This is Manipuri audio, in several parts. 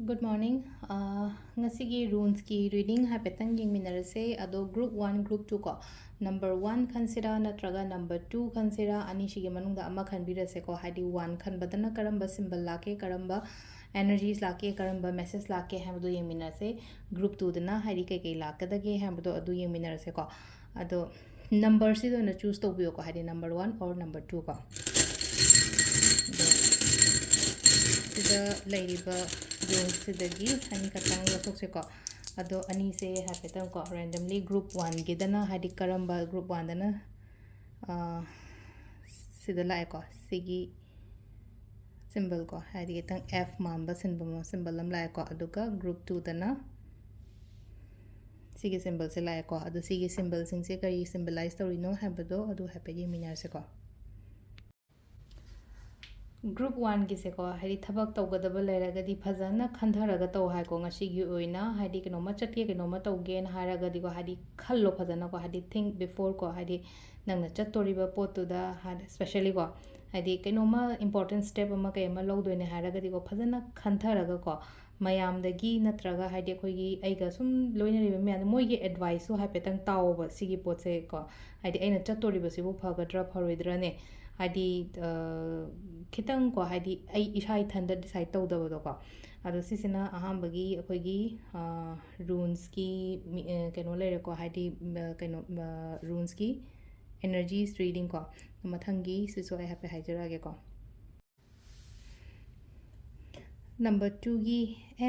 Good morning. Ngasigi runes ki reading haipetang yengminarase ado group 1 group 2 ko number 1 khansira natraga number 2 khansira ani shige manungda ama khanbirase ko haidi 1 khanbadana karamba symbol lake karamba energies lake karamba message lake hamdo yengminarase group 2 dana haidi kai kai lakadage hamdo adu yengminarase ko ado number si do na choose to biyo ko haidi number 1 or number 2 ko sida lairiba rules sidagi ani katang lasok ko ado ani se hapetam ko randomly group 1 gidana hadi karamba group 1 dana sida la ko sigi symbol ko hadi kitang f mamba symbol lam la ko aduga group 2 dana sigi symbol se la ko adu sigi symbol sing se kari symbolize torino habado adu hape ye minar se ko Group 1 ki se ko hari thabak tawgadaba leragadi phajana khandharaga taw hai ko ngasigi oina hari kinoma chatke kinoma tawge na haraga di ko hari khallo phajana ko hari think before ko hari nangna chattoriba potu da hari especially ko hari kinoma important step ama kai ama lawdoine haraga di ko phajana khandharaga ko mayam dagi natraga hari khoi gi aiga sum loina riba me moi gi advice so hapetang tawba sigi pot se ko hari aina chattoriba sibu phagadra pharoidra ne hadi kitang ko hadi ai isai thanda decide tawdabado ko ado sisina ahambagi akoigi runes ki keno lere ko hadi keno runes ki energies reading ko mathangi siso ai happy haijarage ko number 2 gi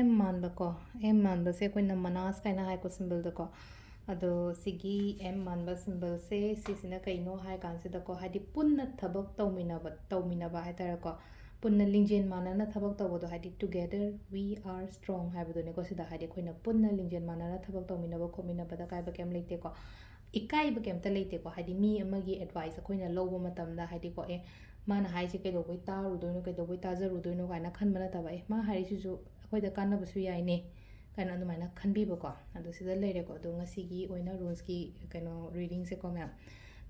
m manba ko m manba se koina manas kaina hai ko symbol da ko ado sigi m manba symbol se sisina kaino hai kansida ko hadi punna thabak tawminaba hai tara ko punna lingjen manana thabak tawbodo hadi together we are strong haibado ne ko sida hadi khoina punna lingjen manana thabak tawminaba khominaba da kai ba kem leite ko ikai ba kem ta leite ko hadi mi amagi advice khoina lobo matamda hadi ko e mana haise ke do boi taru doino ke do boi tajaru doino kaina khanbana taba e ma hari sisu khoida kanna basu yai ne kaina adumaina khanbiba ko adu sida leire ko adu ngasigi oina rules ki kaino reading se ko ma'am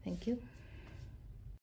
thank you